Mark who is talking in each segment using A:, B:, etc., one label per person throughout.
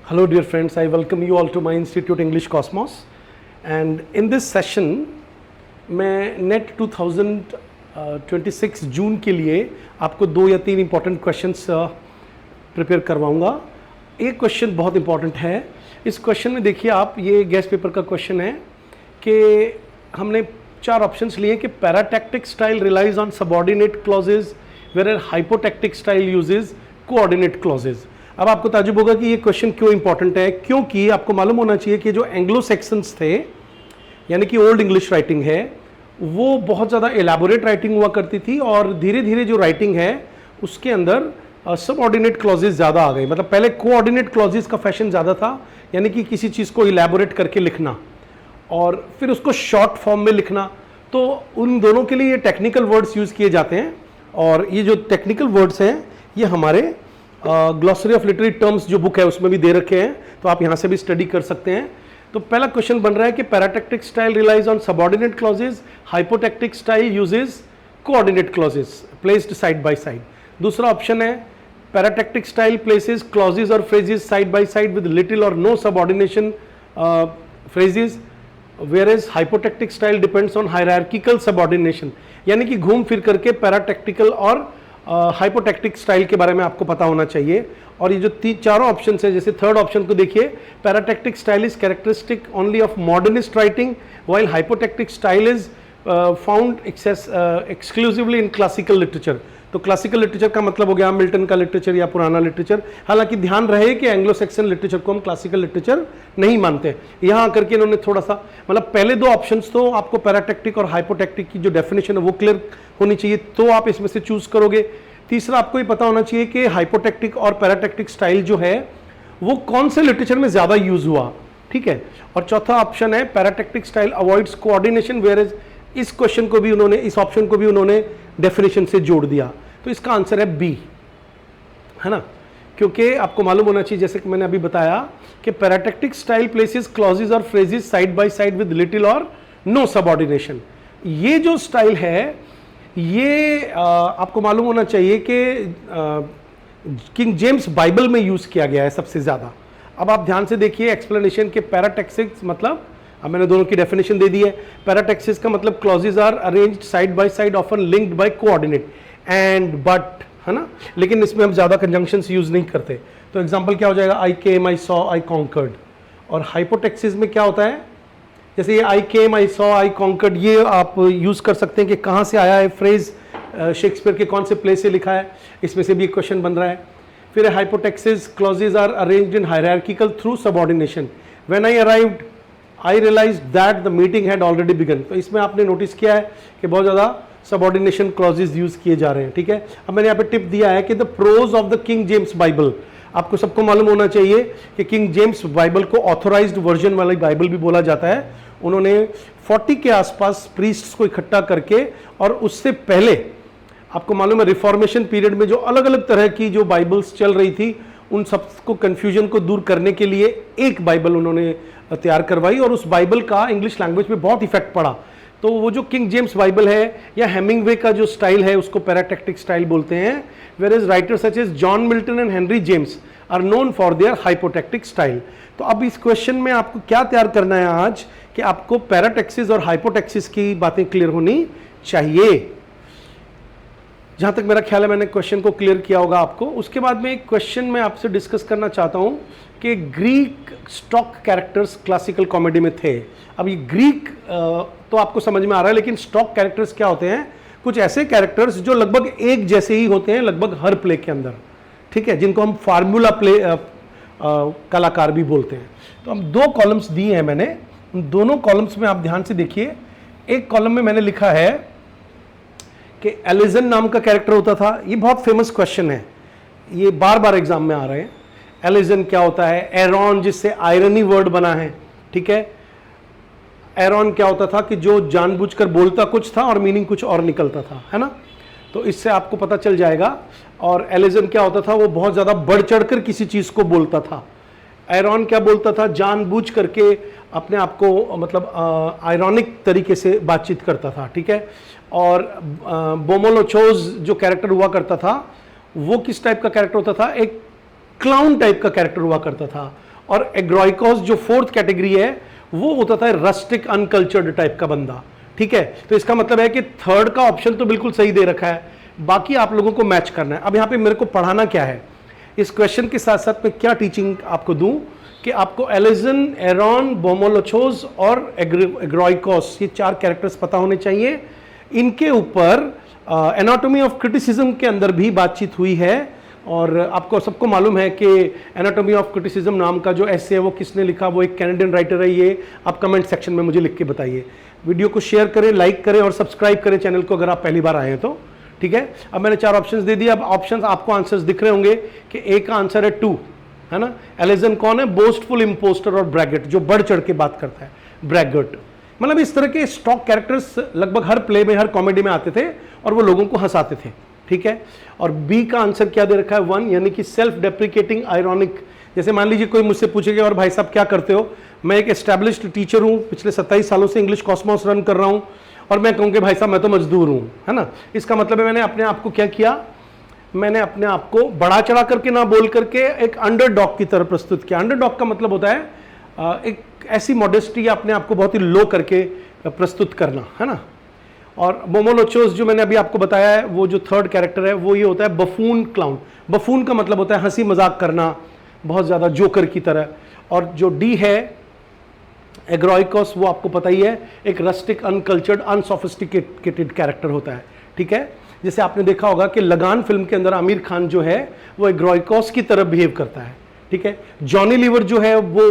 A: Hello dear friends, I welcome you all to my Institute English Cosmos, and in this session मैं net 2026 जून के लिए आपको 2 या 3 important questions prepare करवाऊंगा। एक क्वेश्चन बहुत इम्पॉर्टेंट है। इस क्वेश्चन में देखिए आप, ये गेस्ट पेपर का क्वेश्चन है कि हमने 4 ऑप्शंस लिए कि paratactic style relies on subordinate clauses where hypotactic style uses coordinate clauses. अब आपको ताजुब होगा कि ये क्वेश्चन क्यों इंपॉर्टेंट है, क्योंकि आपको मालूम होना चाहिए कि जो एंग्लो सेक्शंस थे, यानी कि ओल्ड इंग्लिश राइटिंग है, वो बहुत ज़्यादा एलैबोरेट राइटिंग हुआ करती थी और धीरे धीरे जो राइटिंग है उसके अंदर सबऑर्डिनेट क्लॉजेज ज़्यादा आ गई। मतलब पहले कोऑर्डिनेट क्लॉजेज का फैशन ज़्यादा था, यानी कि किसी चीज़ को एलैबोरेट करके लिखना और फिर उसको शॉर्ट फॉर्म में लिखना। तो उन दोनों के लिए ये टेक्निकल वर्ड्स यूज़ किए जाते हैं, और ये जो टेक्निकल वर्ड्स हैं ये हमारे ग्लॉसरी ऑफ लिटरेरी टर्म्स जो बुक है उसमें भी दे रखे हैं, तो आप यहाँ से भी स्टडी कर सकते हैं। तो पहला क्वेश्चन बन रहा है कि paratactic style relies on subordinate clauses, hypotactic style uses coordinate clauses placed side by side. दूसरा ऑप्शन है पैराटैक्टिक स्टाइल प्लेसेस क्लॉजेज और phrases side by side with little और no subordination phrases, whereas hypotactic style depends on hierarchical subordination. यानी कि घूम फिर करके पैराटैक्टिकल और हाइपोटैक्टिक स्टाइल के बारे में आपको पता होना चाहिए। और ये जो चारों ऑप्शन है, जैसे थर्ड ऑप्शन को देखिए, paratactic style is characteristic only of modernist writing while hypotactic style is found exclusively in classical literature. तो क्लासिकल लिटरेचर का मतलब हो गया मिल्टन का लिटरेचर या पुराना लिटरेचर। हालांकि ध्यान रहे कि एंग्लो सेक्सन लिटरेचर को हम क्लासिकल लिटरेचर नहीं मानते। यहाँ आकर के इन्होंने थोड़ा सा, मतलब पहले 2 ऑप्शंस तो आपको पैराटैक्टिक और हाइपोटैक्टिक की जो डेफिनेशन है वो क्लियर होनी चाहिए, तो आप इसमें से चूज करोगे। तीसरा, आपको ये पता होना चाहिए कि हाइपोटैक्टिक और पैराटैक्टिक स्टाइल जो है वो कौन से लिटरेचर में ज्यादा यूज हुआ, ठीक है। और चौथा ऑप्शन है paratactic style avoids coordination, where इस क्वेश्चन को भी उन्होंने, इस ऑप्शन को भी उन्होंने डेफिनेशन से जोड़ दिया। तो इसका आंसर है बी, है ना, क्योंकि आपको मालूम होना चाहिए, जैसे कि मैंने अभी बताया, कि पैराटैक्टिक स्टाइल प्लेसेस क्लॉजेज और phrases side by side with little और नो सबऑर्डिनेशन। ये जो स्टाइल है ये आपको मालूम होना चाहिए कि किंग जेम्स बाइबल में यूज किया गया है सबसे ज्यादा। अब आप ध्यान से देखिए एक्सप्लेनेशन के पैराटैक्टिक मतलब, अब मैंने दोनों की डेफिनेशन दे दी है। पैराटैक्सिस का मतलब clauses are arranged side by side often linked by coordinate and but, है ना, लेकिन इसमें हम ज्यादा कंजंक्शंस यूज नहीं करते। तो एग्जांपल क्या हो जाएगा, आई केम, आई सॉ, आई कॉन्कर्ड। और हाइपोटैक्सिस में क्या होता है, जैसे ये आई केम, आई सॉ, आई कॉन्कर्ड, ये आप यूज कर सकते हैं कि कहाँ से आया है फ्रेज, शेक्सपियर के कौन से प्ले से लिखा है, इसमें से भी एक क्वेश्चन बन रहा है। फिर hypotaxis clauses are arranged in hierarchical through subordination, when I arrived I realise that the meeting had already begun. तो इसमें आपने नोटिस किया है कि बहुत ज़्यादा सबऑर्डिनेशन क्लॉजेज यूज किए जा रहे हैं, ठीक है। अब मैंने यहाँ पे टिप दिया है कि the prose of the King James Bible, आपको सबको मालूम होना चाहिए कि किंग जेम्स बाइबल को ऑथोराइज्ड वर्जन वाली बाइबल भी बोला जाता है। उन्होंने 40 के आसपास प्रीस्ट्स को इकट्ठा करके, और उससे पहले आपको मालूम है रिफॉर्मेशन पीरियड में जो अलग अलग तरह की जो बाइबल्स चल रही थी, उन सबको कंफ्यूजन को दूर करने के लिए एक बाइबल उन्होंने तैयार करवाई, और उस बाइबल का इंग्लिश लैंग्वेज में बहुत इफेक्ट पड़ा। तो वो जो किंग जेम्स बाइबल है या हेमिंगवे का जो स्टाइल है उसको पैराटैक्टिक स्टाइल बोलते हैं, whereas writers such as John Milton and Henry James are known for their hypotactic style. तो अब इस क्वेश्चन में आपको क्या तैयार करना है आज, कि आपको पैराटैक्सिस और हाइपोटैक्सिस की बातें क्लियर होनी चाहिए। जहां तक मेरा ख्याल है मैंने क्वेश्चन को क्लियर किया होगा आपको। उसके बाद में एक क्वेश्चन मैं आपसे डिस्कस करना चाहता हूं कि Greek stock characters classical comedy में थे। अब ये ग्रीक तो आपको समझ में आ रहा है, लेकिन स्टॉक कैरेक्टर्स क्या होते हैं, कुछ ऐसे कैरेक्टर्स जो लगभग एक जैसे ही होते हैं लगभग हर प्ले के अंदर, ठीक है, जिनको हम फार्मूला प्ले कलाकार भी बोलते हैं। तो हम 2 कॉलम्स दिए हैं मैंने, उन दोनों कॉलम्स में आप ध्यान से देखिए। एक कॉलम में मैंने लिखा है कि एलिजन नाम का कैरेक्टर होता था। ये बहुत फेमस क्वेश्चन है, ये बार बार एग्जाम में आ रहे हैं। एलिजन क्या होता है, एरॉन जिससे आयरनी वर्ड बना है, ठीक है। एरॉन क्या होता था कि जो जानबूझकर बोलता कुछ था और मीनिंग कुछ और निकलता था, है ना, तो इससे आपको पता चल जाएगा। और एलिजन क्या होता था, वो बहुत ज्यादा बढ़ चढ़कर किसी चीज को बोलता था। एरॉन क्या बोलता था, जानबूझ करके अपने आप को मतलब आयरॉनिक तरीके से बातचीत करता था, ठीक है। और बोमोलोचोज जो कैरेक्टर हुआ करता था वो किस टाइप का कैरेक्टर होता था, एक क्लाउन टाइप का कैरेक्टर हुआ करता था। और एग्रोइकोस जो फोर्थ कैटेगरी है वो होता था रस्टिक अनकल्चर्ड टाइप का बंदा, ठीक है। तो इसका मतलब है कि थर्ड का ऑप्शन तो बिल्कुल सही दे रखा है, बाकी आप लोगों को मैच करना है। अब यहाँ पे मेरे को पढ़ाना क्या है, इस क्वेश्चन के साथ साथ मैं क्या टीचिंग आपको दूं कि आपको एलिजन, एरॉन, बोमोलोचोस और एग्रोइकोस ये 4 कैरेक्टर्स पता होने चाहिए। इनके ऊपर एनाटॉमी ऑफ क्रिटिसिज्म के अंदर भी बातचीत हुई है और आपको सबको मालूम है कि एनाटॉमी ऑफ क्रिटिसिज्म नाम का जो एसे है वो किसने लिखा, वो एक कैनेडियन राइटर है। ये आप कमेंट सेक्शन में मुझे लिख के बताइए। वीडियो को शेयर करें, लाइक करें और सब्सक्राइब करें चैनल को अगर आप पहली बार आए हैं तो, ठीक है। अब मैंने 4 ऑप्शंस दे दिए। अब ऑप्शंस आपको आंसर्स दिख रहे होंगे कि ए का आंसर है 2, है ना। एलिजन कौन है? बोस्टफुल, इम्पोस्टर और ब्रैगेट, जो बढ़ चढ़ के बात करता है, ब्रैगेट। मतलब इस तरह के स्टॉक कैरेक्टर्स लगभग हर प्ले में, हर कॉमेडी में आते थे और वो लोगों को हंसाते थे, ठीक है। और बी का आंसर क्या दे रखा है? 1, यानी कि सेल्फ डेप्रिकेटिंग आयरॉनिक। जैसे मान लीजिए कोई मुझसे पूछेगा और भाई साहब क्या करते हो, मैं एक एस्टैब्लिश्ड टीचर हूं, पिछले 27 सालों से इंग्लिश कॉस्मोस रन कर रहा हूं और मैं कहूँ कि भाई साहब मैं तो मजदूर हूं, है ना। इसका मतलब है मैंने अपने आप को क्या किया, मैंने अपने आप को बढ़ा चढ़ा करके ना बोल करके एक अंडरडॉग की तरह प्रस्तुत किया। अंडरडॉग का मतलब होता है एक ऐसी मॉडेस्टी अपने आप को बहुत ही लो करके प्रस्तुत करना, है ना। और बोमोलोचोस जो मैंने अभी आपको बताया है, वो जो थर्ड कैरेक्टर है वो ये होता है बफून क्लाउन। बफून का मतलब होता है हंसी मजाक करना, बहुत ज़्यादा जोकर की तरह। और जो डी है एग्रोइकोस, वो आपको पता ही है, एक रस्टिक, अनकल्चर्ड, अनसोफिस्टिकेटेड कैरेक्टर होता है, ठीक है। जैसे आपने देखा होगा कि लगान फिल्म के अंदर आमिर खान जो है वो एग्रोइकोस की तरह बिहेव करता है, ठीक है। जॉनी लीवर जो है वो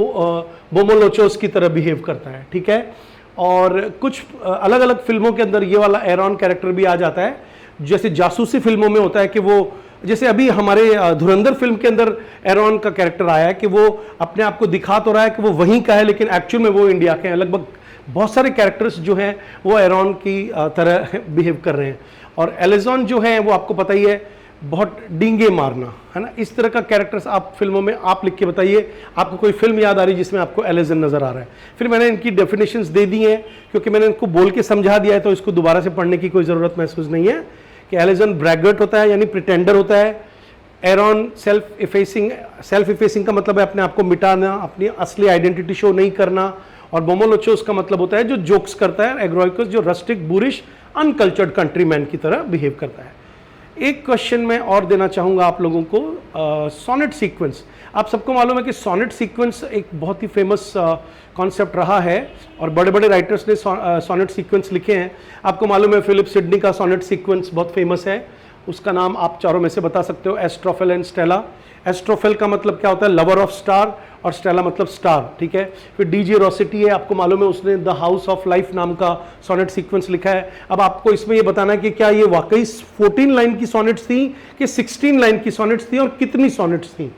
A: बोमोलोचोस की तरह बिहेव करता है, ठीक है। और कुछ अलग अलग फिल्मों के अंदर ये वाला एरॉन कैरेक्टर भी आ जाता है। जैसे जासूसी फिल्मों में होता है कि वो, जैसे अभी हमारे धुरंधर फिल्म के अंदर एरॉन का कैरेक्टर आया है कि वो अपने आप को दिखा तो रहा है कि वो वहीं का है लेकिन एक्चुअल में वो इंडिया के हैं। लगभग बहुत सारे कैरेक्टर्स जो हैं वो एरॉन की तरह बिहेव कर रहे हैं। और एलिजॉन जो है वो आपको पता ही है, बहुत डींगे मारना, है ना। इस तरह का कैरेक्टर्स आप फिल्मों में आप लिख के बताइए, आपको कोई फिल्म याद आ रही जिसमें आपको एलिजन नजर आ रहा है। फिर मैंने इनकी डेफिनेशंस दे दी हैं क्योंकि मैंने इनको बोल के समझा दिया है तो इसको दोबारा से पढ़ने की कोई ज़रूरत महसूस नहीं है। कि एलिजन ब्रैगर्ट होता है यानी प्रिटेंडर होता है। एरॉन सेल्फ इफेसिंग का मतलब है अपने आप को मिटाना, अपनी असली आइडेंटिटी शो नहीं करना। और बोमोलोचोस का मतलब होता है जो जोक्स करता है। एग्रोइकोस जो रस्टिक, बुरिश, अनकल्चर्ड कंट्रीमैन की तरह बिहेव करता है। एक क्वेश्चन मैं और देना चाहूँगा आप लोगों को, सोनेट सीक्वेंस। आप सबको मालूम है कि सोनेट सीक्वेंस एक बहुत ही फेमस कॉन्सेप्ट रहा है और बड़े बड़े राइटर्स ने सोनेट सीक्वेंस लिखे हैं। आपको मालूम है फिलिप सिडनी का सोनेट सीक्वेंस बहुत फेमस है, उसका नाम आप चारों में से बता सकते हो, एस्ट्रोफेल एंड स्टेला। एस्ट्रोफेल का मतलब क्या होता है? लवर ऑफ स्टार, और स्टेला मतलब स्टार, ठीक है। फिर डीजे रोसेटी है, आपको मालूम है उसने द हाउस ऑफ लाइफ नाम का सोनेट सीक्वेंस लिखा है। अब आपको इसमें ये बताना है कि क्या ये वाकई 14 लाइन की सोनेट्स थी कि 16 लाइन की सोनेट्स थी और कितनी सोनेट्स थी।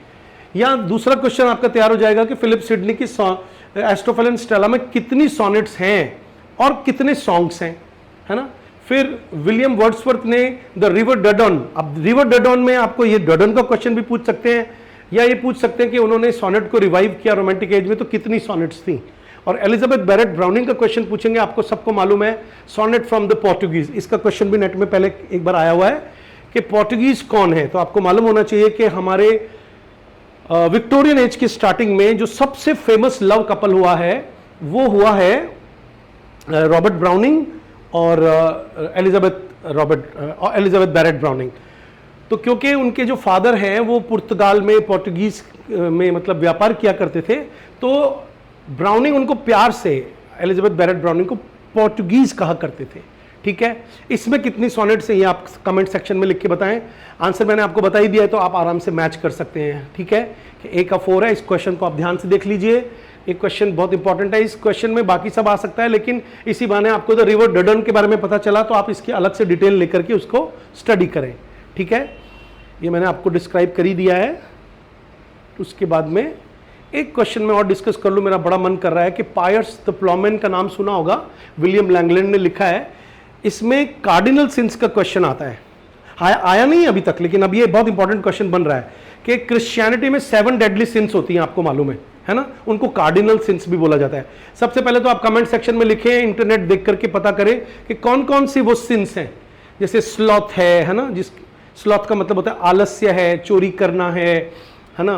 A: या दूसरा क्वेश्चन आपका तैयार हो जाएगा कि फिलिप सिडनी की एस्ट्रोफेल एंड स्टेला में कितनी सोनेट्स हैं और कितने सॉन्ग्स हैं, है ना। फिर विलियम वर्ड्सवर्थ ने द रिवर डडॉन, अब रिवर डडॉन में आपको ये डडॉन का क्वेश्चन भी पूछ सकते हैं या ये पूछ सकते हैं कि उन्होंने सोनेट को रिवाइव किया रोमांटिक एज में तो कितनी सोनेट्स थी। और एलिजाबेथ बैरेट ब्राउनिंग का क्वेश्चन पूछेंगे, आपको सबको मालूम है सोनेट फ्रॉम द पोर्टुगीज। इसका क्वेश्चन भी नेट में पहले एक बार आया हुआ है कि पोर्टुगीज कौन है। तो आपको मालूम होना चाहिए कि हमारे विक्टोरियन एज की स्टार्टिंग में जो सबसे फेमस लव कपल हुआ है वो हुआ है रॉबर्ट ब्राउनिंग और एलिजाबेथ बैरेट ब्राउनिंग। तो क्योंकि उनके जो फादर हैं वो पुर्तगाल में, पोर्टुगीज में मतलब व्यापार किया करते थे, तो ब्राउनिंग उनको प्यार से, एलिजाबेथ बैरेट ब्राउनिंग को पोर्टुगीज कहा करते थे, ठीक है। इसमें कितनी सोनेट्स हैं ये आप कमेंट सेक्शन में लिख के बताएं। आंसर मैंने आपको बता ही दिया है तो आप आराम से मैच कर सकते हैं, ठीक है। कि ए का 4 है। इस क्वेश्चन को आप ध्यान से देख लीजिए, एक क्वेश्चन बहुत इंपॉर्टेंट है। इस क्वेश्चन में बाकी सब आ सकता है लेकिन इसी बहाने आपको द रिवर डडन के बारे में पता चला तो आप इसकी अलग से डिटेल लेकर के उसको स्टडी करें, ठीक है। ये मैंने आपको डिस्क्राइब कर ही दिया है। उसके बाद में एक क्वेश्चन में और डिस्कस कर लूँ, मेरा बड़ा मन कर रहा है कि पायर्स द प्लॉमैन का नाम सुना होगा, विलियम लैंगलैंड ने लिखा है। इसमें कार्डिनल सिंस का क्वेश्चन आता है, आया नहीं अभी तक लेकिन अब ये बहुत इंपॉर्टेंट क्वेश्चन बन रहा है कि क्रिश्चियनिटी में 7 डेडली सिंस होती हैं, आपको मालूम है ना। उनको कार्डिनल सिंस भी बोला जाता है। सबसे पहले तो आप कमेंट सेक्शन में लिखें, इंटरनेट देख करके पता करें कि कौन कौन सी वो सिंस हैं। जैसे स्लॉथ है ना, जिस स्लॉथ का मतलब होता है आलस्य है, चोरी करना है ना,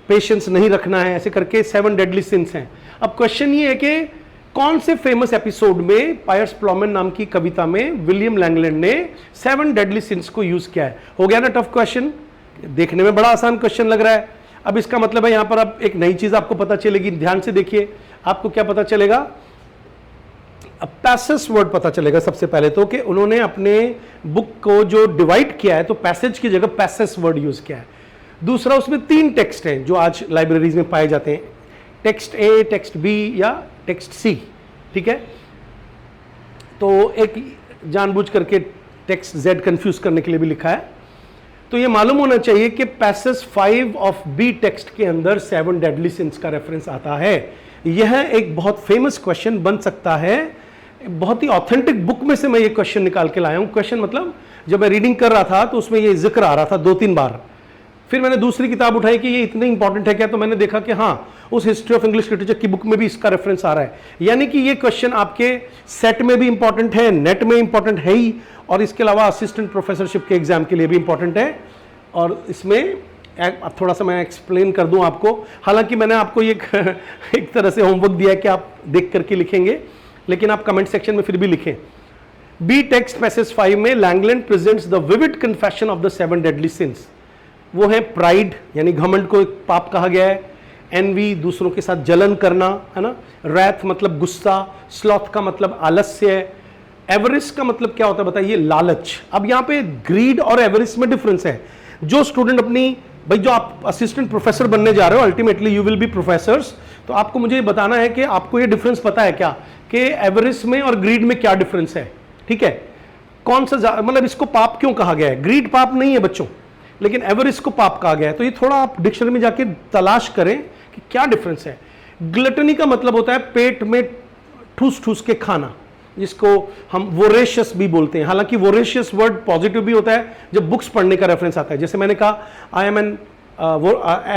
A: पेशेंस नहीं रखना है, ऐसे करके 7 डेडली सिंस हैं। अब क्वेश्चन ये है कि कौन से फेमस एपिसोड में पायर्स प्लॉमन नाम की कविता में विलियम लैंगलैंड ने 7 डेडली सिंस को यूज किया है। हो गया ना टफ क्वेश्चन, देखने में बड़ा आसान क्वेश्चन लग रहा है। अब इसका मतलब है यहां पर अब एक नई चीज आपको पता चलेगी, ध्यान से देखिए। आपको क्या पता चलेगा? अब पैसेज वर्ड पता चलेगा सबसे पहले तो, कि उन्होंने अपने बुक को जो डिवाइड किया है तो पैसेज की जगह पैसेज वर्ड यूज किया है। दूसरा, उसमें 3 टेक्स्ट हैं जो आज लाइब्रेरीज में पाए जाते हैं, टेक्स्ट ए, टेक्स्ट बी या टेक्स्ट सी, ठीक है। तो एक जानबूझ करके टेक्स्ट जेड कंफ्यूज करने के लिए भी लिखा है। तो ये मालूम होना चाहिए कि पैसेज 5 ऑफ बी टेक्स्ट के अंदर 7 डेडली सिंस का रेफरेंस आता है। यह एक बहुत फेमस क्वेश्चन बन सकता है, बहुत ही ऑथेंटिक बुक में से मैं ये क्वेश्चन निकाल के लाया हूं। क्वेश्चन मतलब जब मैं रीडिंग कर रहा था तो उसमें ये जिक्र आ रहा था 2-3 बार। फिर मैंने दूसरी किताब उठाई कि ये इतनी इंपॉर्टेंट है क्या, तो मैंने देखा कि हाँ, उस हिस्ट्री ऑफ इंग्लिश लिटरेचर की बुक में भी इसका रेफरेंस आ रहा है। यानी कि ये क्वेश्चन आपके सेट में भी इंपॉर्टेंट है, नेट में इंपॉर्टेंट है ही, और इसके अलावा असिस्टेंट प्रोफेसरशिप के एग्जाम के लिए भी इंपॉर्टेंट है। और इसमें अब थोड़ा सा मैं एक्सप्लेन कर दूं आपको। हालांकि मैंने आपको ये एक तरह से होमवर्क दिया है कि आप देख करके लिखेंगे, लेकिन आप कमेंट सेक्शन में फिर भी लिखें। बी टेक्स्ट पैसेज 5 में Langland presents the vivid confession of the 7 deadly since. वो है प्राइड, यानी घमंड को एक पाप कहा गया है। एनवी, दूसरों के साथ जलन करना, है ना। रैथ मतलब गुस्सा, स्लॉथ का मतलब आलस्य, एवरिस का मतलब क्या होता है बताइए? लालच। अब यहाँ पे ग्रीड और एवरिस में डिफरेंस है। जो स्टूडेंट अपनी, भाई जो आप असिस्टेंट प्रोफेसर बनने जा रहे हो, ultimately you will be professors, तो आपको मुझे बताना है कि आपको ये डिफरेंस पता है क्या कि एवरिस में और ग्रीड में क्या डिफरेंस है, ठीक है। कौन सा मतलब इसको पाप क्यों कहा गया है? ग्रीड पाप नहीं है बच्चों, लेकिन एवरिस को पाप कहा गया है। तो ये थोड़ा आप डिक्शनरी में जाके तलाश करें कि क्या डिफरेंस है। ग्लटनी का मतलब होता है पेट में ठूस ठूस के खाना, जिसको हम वोरेशियस भी बोलते हैं। हालांकि वोरेशियस वर्ड पॉजिटिव भी होता है जब बुक्स पढ़ने का रेफरेंस आता है। जैसे मैंने कहा, I am an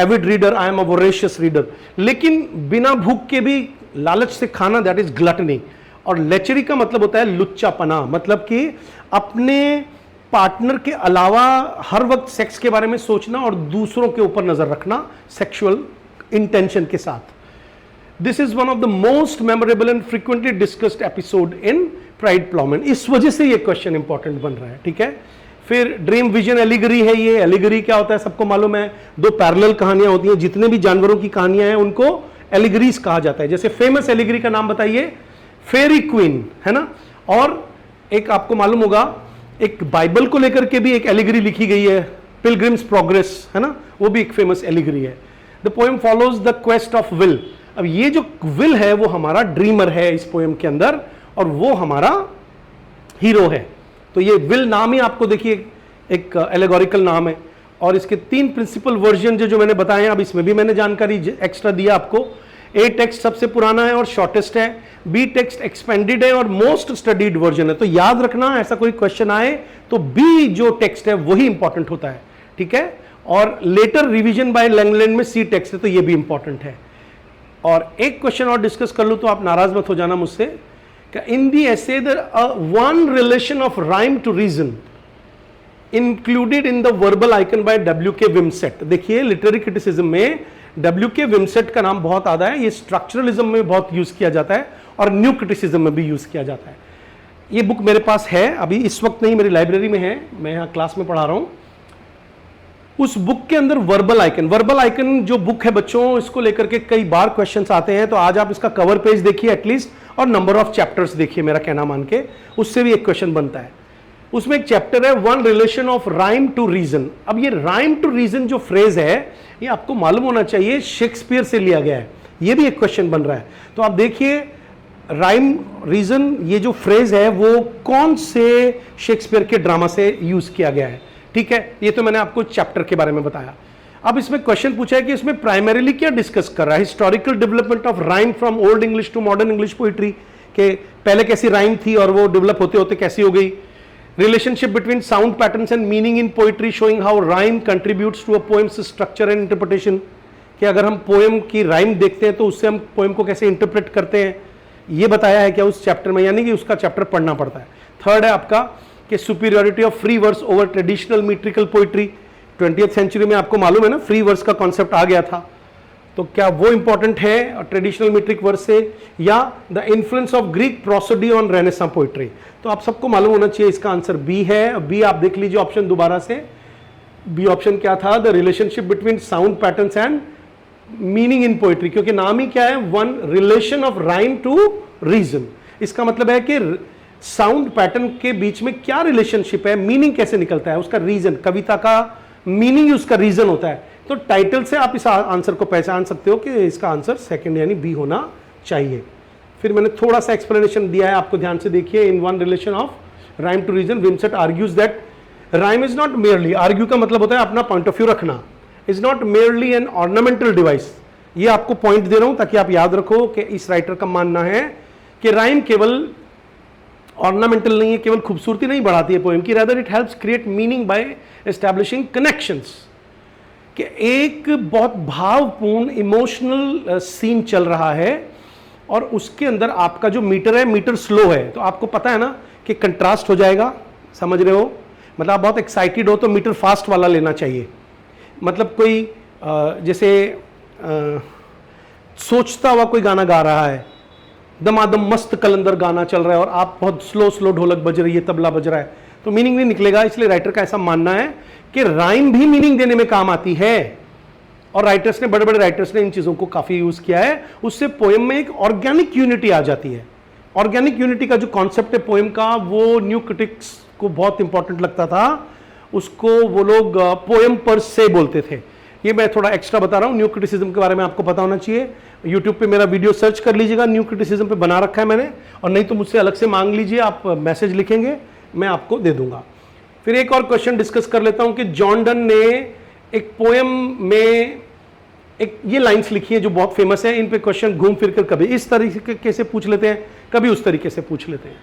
A: avid reader, I am a voracious reader. लेकिन बिना भूख के भी लालच से खाना, दैट इज ग्लटनी। और लेचरी का मतलब होता है लुच्चापना, मतलब कि अपने पार्टनर के अलावा हर वक्त सेक्स के बारे में सोचना और दूसरों के ऊपर नजर रखना सेक्सुअल इंटेंशन के साथ। This is one of the most memorable and frequently discussed episode in Piers Plowman. इस वजह से ये क्वेश्चन इंपॉर्टेंट बन रहा है, ठीक है। फिर ड्रीम विजन एलिगरी है। ये एलिगरी क्या होता है सबको मालूम है, 2 पैरेलल कहानियां होती हैं। जितने भी जानवरों की कहानियां हैं उनको एलिगरीज कहा जाता है। जैसे फेमस एलिगरी का नाम बताइए, फेरी क्वीन, है ना। और एक आपको मालूम होगा, एक बाइबल को लेकर के भी एक एलिगरी लिखी गई है, पिलग्रिम्स प्रोग्रेस, है ना, वो भी एक फेमस एलिगरी है। The poem follows the quest of will. अब ये जो विल है वो हमारा ड्रीमर है इस पोएम के अंदर, और वो हमारा हीरो है। तो ये विल नाम ही आपको देखिए एक एलेगोरिकल नाम है। और इसके 3 प्रिंसिपल वर्जन जो मैंने बताए हैं, अब इसमें भी मैंने जानकारी एक्स्ट्रा दिया आपको। ए टेक्स्ट सबसे पुराना है और शॉर्टेस्ट है, बी टेक्स्ट एक्सपेंडेड है और मोस्ट स्टडीड वर्जन है। तो याद रखना, ऐसा कोई क्वेश्चन आए तो बी जो टेक्स्ट है वही इंपॉर्टेंट होता है, ठीक है। और लेटर रिवीजन बाय लैंगलैंड में सी टेक्स्ट है, तो ये भी इंपॉर्टेंट है। और एक क्वेश्चन और डिस्कस कर लूं तो आप नाराज मत हो जाना मुझसे। In the essay there one relation of rhyme to reason included in the Verbal Icon by W.K. Wimsatt. देखिए लिटरेरी क्रिटिसिज्म में W.K. विमसेट का नाम बहुत आता है। ये स्ट्रक्चरलिज्म में बहुत यूज किया जाता है और न्यू क्रिटिसिज्म में भी यूज किया जाता है। ये बुक मेरे पास है, अभी इस वक्त नहीं, मेरी लाइब्रेरी में है, मैं यहाँ क्लास में पढ़ा रहा हूँ। उस बुक के अंदर वर्बल आइकन जो बुक है बच्चों, इसको लेकर के कई बार क्वेश्चंस आते हैं। तो आज आप इसका कवर पेज देखिए एटलीस्ट, और नंबर ऑफ चैप्टर्स देखिए, मेरा कहना मान के, उससे भी एक क्वेश्चन बनता है। उसमें एक चैप्टर है one relation of rhyme to reason. अब ये राइम टू रीजन जो फ्रेज है, ये आपको मालूम होना चाहिए शेक्सपियर से लिया गया है। ये भी एक क्वेश्चन बन रहा है। तो आप देखिए राइम रीजन, ये जो फ्रेज है वो कौन से शेक्सपियर के ड्रामा से यूज किया गया है, ठीक है। ये तो मैंने आपको चैप्टर के बारे में बताया। अब इसमें क्वेश्चन पूछा है कि इसमें प्राइमरीली क्या डिस्कस कर रहा है, historical development of rhyme from Old English to modern English poetry, के पहले कैसी राइम थी और वो डेवलप होते होते कैसी हो गई। Relationship between sound patterns and meaning in poetry showing how rhyme contributes to a poem's structure and interpretation, कि अगर हम पोएम की राइम देखते हैं तो उससे हम पोएम को कैसे इंटरप्रेट करते हैं, ये बताया है क्या उस चैप्टर में, यानी कि उसका चैप्टर पढ़ना पड़ता है। थर्ड है आपका कि superiority of free verse over traditional metrical poetry. 20th century में आपको मालूम है ना, फ्री वर्स का कॉन्सेप्ट आ गया था। तो क्या वो इंपॉर्टेंट है ट्रेडिशनल मीट्रिक वर्स से, या the influence of Greek prosody on renaissance poetry? तो आप सबको मालूम होना चाहिए इसका आंसर बी है। बी आप देख लीजिए ऑप्शन दोबारा से। बी ऑप्शन क्या था? The relationship between sound patterns and meaning in poetry, क्योंकि नाम ही क्या है, one relation of rhyme to reason. इसका मतलब है कि साउंड पैटर्न के बीच में क्या रिलेशनशिप है, मीनिंग कैसे निकलता है, उसका रीजन, कविता का मीनिंग उसका रीजन होता है। तो टाइटल से आप इस आंसर को पहचान सकते हो कि इसका आंसर सेकंड यानी बी होना चाहिए। फिर मैंने थोड़ा सा एक्सप्लेनेशन दिया है, आपको ध्यान से देखिए। In one relation of rhyme to reason Wimsatt argues that rhyme is not merely, argue का मतलब होता है अपना पॉइंट ऑफ व्यू रखना, is not merely an ornamental device. ये आपको पॉइंट दे रहा हूं ताकि आप याद रखो कि इस राइटर का मानना है कि राइम केवल ऑर्नामेंटल नहीं है, केवल खूबसूरती नहीं बढ़ाती है पोएम की, rather it helps create meaning bye establishing connections. कि एक बहुत भावपूर्ण इमोशनल सीन चल रहा है और उसके अंदर आपका जो मीटर है, मीटर स्लो है, तो आपको पता है ना कि कंट्रास्ट हो जाएगा, समझ रहे हो? मतलब आप बहुत एक्साइटेड हो तो मीटर फास्ट वाला लेना चाहिए। मतलब कोई जैसे सोचता हुआ कोई गाना गा रहा है, दमादम मस्त कलंदर गाना चल रहा है और आप बहुत स्लो स्लो ढोलक बज रही है, तबला बज रहा है, तो मीनिंग नहीं निकलेगा। इसलिए राइटर का ऐसा मानना है कि राइम भी मीनिंग देने में काम आती है, और राइटर्स ने, बड़े बड़े राइटर्स ने इन चीजों को काफी यूज किया है। उससे पोएम में एक ऑर्गेनिक यूनिटी आ जाती है। ऑर्गेनिक यूनिटी का जो कॉन्सेप्ट है पोएम का, वो न्यू क्रिटिक्स को बहुत इंपॉर्टेंट लगता था। उसको वो लोग पोएम पर से बोलते थे। ये मैं थोड़ा एक्स्ट्रा बता रहा हूँ, न्यू क्रिटिसिज्म के बारे में आपको पता होना चाहिए। यूट्यूब पे मेरा वीडियो सर्च कर लीजिएगा, न्यू क्रिटिसिज्म पे बना रखा है मैंने, और नहीं तो मुझसे अलग से मांग लीजिए, आप मैसेज लिखेंगे मैं आपको दे दूंगा। फिर एक और क्वेश्चन डिस्कस कर लेता हूं कि जॉन डन ने एक पोएम में एक ये लाइंस लिखी है जो बहुत फेमस है। इन पे क्वेश्चन घूम फिर कर कभी इस तरीके से पूछ लेते हैं, कभी उस तरीके से पूछ लेते हैं।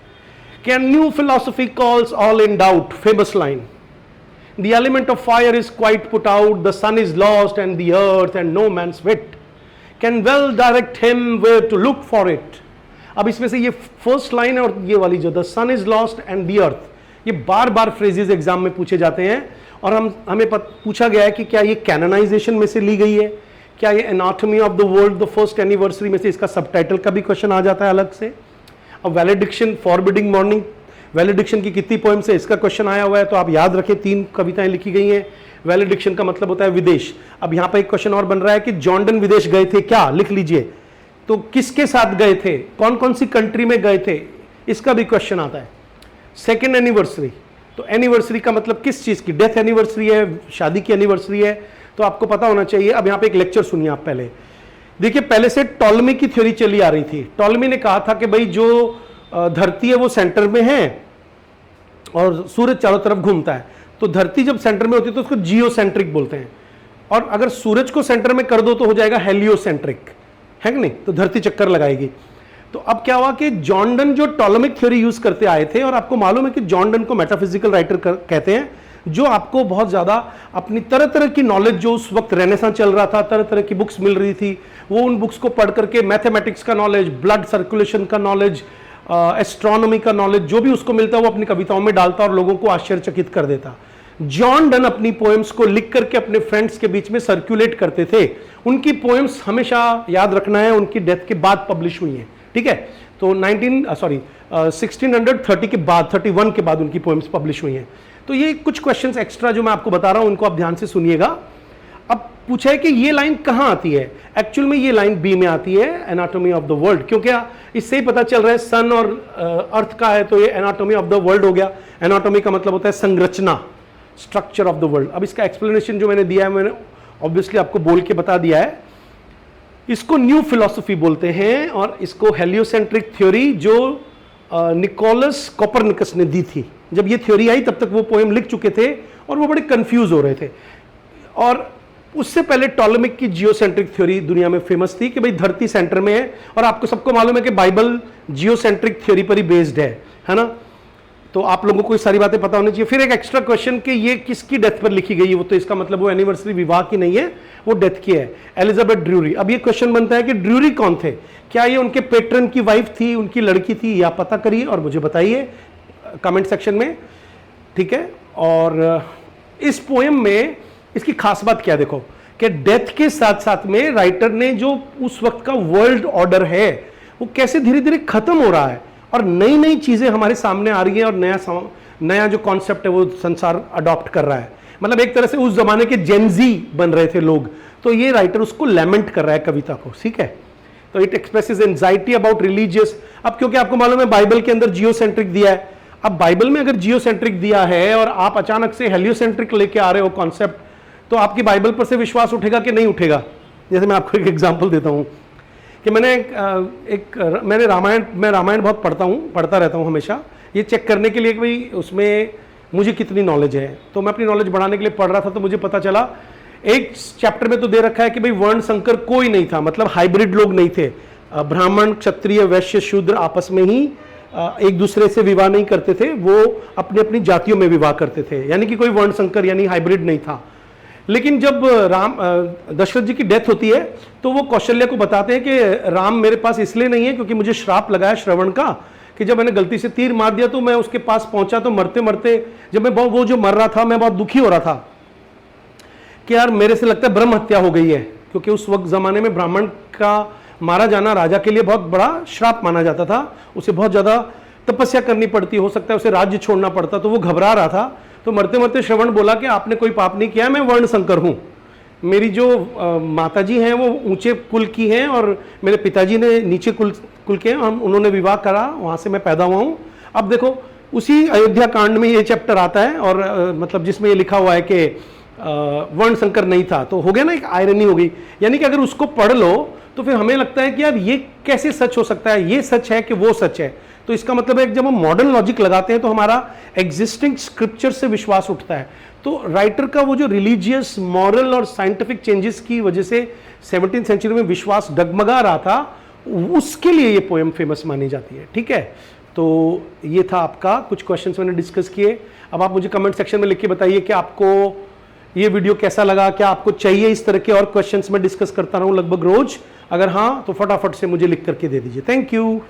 A: Can new philosophy calls all in doubt, famous line. The element of fire is quite put out, the sun is lost and the earth and no man's wit can well direct him where to look for it। अब इसमें से ये first line है और ये वाली जो the sun is lost and the earth, ये बार बार फ्रेजेस एग्जाम में पूछे जाते हैं, और हमें पूछा गया है कि क्या ये कैनोनाइजेशन में से ली गई है, क्या ये anatomy of the world the first anniversary में से इसका सबटाइटल का भी क्वेश्चन आ जाता है अलग से। अब वैलेडिक्शन, फॉरबिडिंग मॉर्निंग, वैलेडिक्शन की कितनी पोएम से इसका क्वेश्चन आया हुआ है, तो आप याद रखें 3 कविताएं लिखी गई हैं। वैलेडिक्शन का मतलब होता है विदेश। अब यहां पर एक क्वेश्चन और बन रहा है कि जॉन डन विदेश गए थे क्या, लिख लीजिए। तो किसके साथ गए थे, कौन कौन सी कंट्री में गए थे, इसका भी क्वेश्चन आता है। सेकेंड एनिवर्सरी, तो एनिवर्सरी का मतलब किस चीज की, डेथ एनिवर्सरी है, शादी की एनिवर्सरी है, तो आपको पता होना चाहिए। अब यहां पे एक लेक्चर सुनिए आप पहले। देखिए पहले से टॉलमी की थ्योरी चली आ रही थी। टॉलमी ने कहा था कि भाई जो धरती है वो सेंटर में है और सूरज चारों तरफ घूमता है, तो धरती जब सेंटर में होती है तो उसको जियोसेंट्रिक बोलते हैं, और अगर सूरज को सेंटर में कर दो तो हो जाएगा हेलियोसेंट्रिक, है कि नहीं, तो धरती चक्कर लगाएगी। तो अब क्या हुआ कि जॉन डन जो टॉलमिक थ्योरी यूज करते आए थे, और आपको मालूम है कि जॉन डन को मेटाफिजिकल राइटर कहते हैं, जो आपको बहुत ज्यादा अपनी तरह तरह की नॉलेज, जो उस वक्त रेनेसां चल रहा था, तरह तरह की बुक्स मिल रही थी, वो उन बुक्स को पढ़ करके मैथमेटिक्स का नॉलेज, ब्लड सर्कुलेशन का नॉलेज, एस्ट्रोनॉमी का नॉलेज, जो भी उसको मिलता है वो अपनी कविताओं में डालता और लोगों को आश्चर्यचकित कर देता। जॉन डन अपनी पोएम्स को लिख करके अपने फ्रेंड्स के बीच में सर्कुलेट करते थे। उनकी पोएम्स हमेशा याद रखना है उनकी डेथ के बाद पब्लिश हुई हैं, ठीक है। तो 1630 के बाद, 31 के बाद उनकी पोएम्स पब्लिश हुई हैं। तो ये कुछ क्वेश्चंस एक्स्ट्रा जो मैं आपको बता रहा हूं उनको आप ध्यान से सुनिएगा। अब पूछा है कि ये लाइन कहां आती है, एक्चुअल में ये लाइन बी में आती है, एनाटॉमी ऑफ द वर्ल्ड, क्योंकि इससे ही पता चल रहा है सन और अर्थ का है, तो ये एनाटॉमी ऑफ द वर्ल्ड हो गया। एनाटॉमी का मतलब होता है संरचना, स्ट्रक्चर ऑफ द वर्ल्ड। अब इसका एक्सप्लेनेशन जो मैंने दिया है, मैंने ऑब्वियसली आपको बोल के बता दिया है। इसको न्यू फिलॉसफी बोलते हैं, और इसको हेलियोसेंट्रिक थ्योरी जो निकोलस कोपरनिकस ने दी थी। जब ये थ्योरी आई तब तक वो पोएम लिख चुके थे और वो बड़े कंफ्यूज हो रहे थे। और उससे पहले टॉलमिक की जियोसेंट्रिक थ्योरी दुनिया में फेमस थी कि भाई धरती सेंटर में है, और आपको सबको मालूम है कि बाइबल जियोसेंट्रिक थ्योरी पर ही बेस्ड है ना। तो आप लोगों को ये सारी बातें पता होनी चाहिए। फिर एक एक्स्ट्रा क्वेश्चन कि ये किसकी डेथ पर लिखी गई है, वो तो इसका मतलब वो एनिवर्सरी विवाह की नहीं है, वो डेथ की है, एलिजाबेथ ड्रूरी। अब ये क्वेश्चन बनता है कि ड्रूरी कौन थे, क्या ये उनके पेट्रन की वाइफ थी, उनकी लड़की थी, या पता करिए और मुझे बताइए कमेंट सेक्शन में, ठीक है। और इस पोएम में इसकी खास बात क्या, देखो कि डेथ के साथ साथ में राइटर ने जो उस वक्त का वर्ल्ड ऑर्डर है वो कैसे धीरे धीरे खत्म हो रहा है और नई नई चीजें हमारे सामने आ रही है और नया जो कॉन्सेप्ट है वो संसार अडॉप्ट कर रहा है। मतलब एक तरह से उस जमाने के जेनजी बन रहे थे लोग, तो ये राइटर उसको लैमेंट कर रहा है कविता को, ठीक है। तो it expresses anxiety about religious. अब क्योंकि आपको मालूम है बाइबल के अंदर जियोसेंट्रिक दिया है, अब बाइबल में अगर जियोसेंट्रिक दिया है और आप अचानक से हेलियोसेंट्रिक लेके आ रहे हो कॉन्सेप्ट, तो आपकी बाइबल पर से विश्वास उठेगा कि नहीं उठेगा। जैसे मैं आपको एक एग्जांपल देता हूं कि मैं रामायण बहुत पढ़ता रहता हूं हमेशा, ये चेक करने के लिए कि भाई उसमें मुझे कितनी नॉलेज है। तो मैं अपनी नॉलेज बढ़ाने के लिए पढ़ रहा था, तो मुझे पता चला एक चैप्टर में तो दे रखा है कि भाई वर्ण संकर कोई नहीं था, मतलब हाइब्रिड लोग नहीं थे, ब्राह्मण क्षत्रिय वैश्य शूद्र आपस में ही एक दूसरे से विवाह नहीं करते थे, वो अपनी अपनी जातियों में विवाह करते थे, यानी कि कोई वर्ण संकर यानी हाइब्रिड नहीं था। लेकिन जब दशरथ जी की डेथ होती है तो वो कौशल्या को बताते हैं कि राम मेरे पास इसलिए नहीं है क्योंकि मुझे श्राप लगाया श्रवण का कि जब मैंने गलती से तीर मार दिया तो मैं उसके पास पहुंचा तो मरते मरते जब मैं वो जो मर रहा था मैं बहुत दुखी हो रहा था कि यार मेरे से लगता है ब्रह्म हत्या हो गई है, क्योंकि उस वक्त जमाने में ब्राह्मण का मारा जाना राजा के लिए बहुत बड़ा श्राप माना जाता था, उसे बहुत ज्यादा तपस्या करनी पड़ती, हो सकता है उसे राज्य छोड़ना पड़ता, तो वो घबरा रहा था। तो मरते मरते श्रवण बोला कि आपने कोई पाप नहीं किया, मैं वर्ण संकर हूं, मेरी जो माताजी हैं वो ऊंचे कुल की हैं और मेरे पिताजी ने नीचे कुल के हैं, उन्होंने विवाह करा, वहां से मैं पैदा हुआ हूं। अब देखो उसी अयोध्या कांड में ये चैप्टर आता है और मतलब जिसमें ये लिखा हुआ है कि वर्ण संकर नहीं था, तो हो गया ना, एक आयरनी हो गई। यानी कि अगर उसको पढ़ लो तो फिर हमें लगता है कि यार ये कैसे सच हो सकता है, ये सच है कि वो सच है। तो इसका मतलब है कि जब हम मॉडर्न लॉजिक लगाते हैं तो हमारा एग्जिस्टिंग स्क्रिप्चर से विश्वास उठता है। तो राइटर का वो जो रिलीजियस मॉरल और साइंटिफिक चेंजेस की वजह से 17th सेंचुरी में विश्वास डगमगा रहा था, उसके लिए ये पोएम फेमस मानी जाती है, ठीक है। तो ये था आपका कुछ क्वेश्चंस मैंने डिस्कस किए। अब आप मुझे कमेंट सेक्शन में लिख के बताइए कि आपको ये वीडियो कैसा लगा, क्या आपको चाहिए इस तरह के और क्वेश्चंस मैं डिस्कस करता रहूं लगभग रोज। अगर हाँ तो फटाफट से मुझे लिख करके दे दीजिए। Thank you.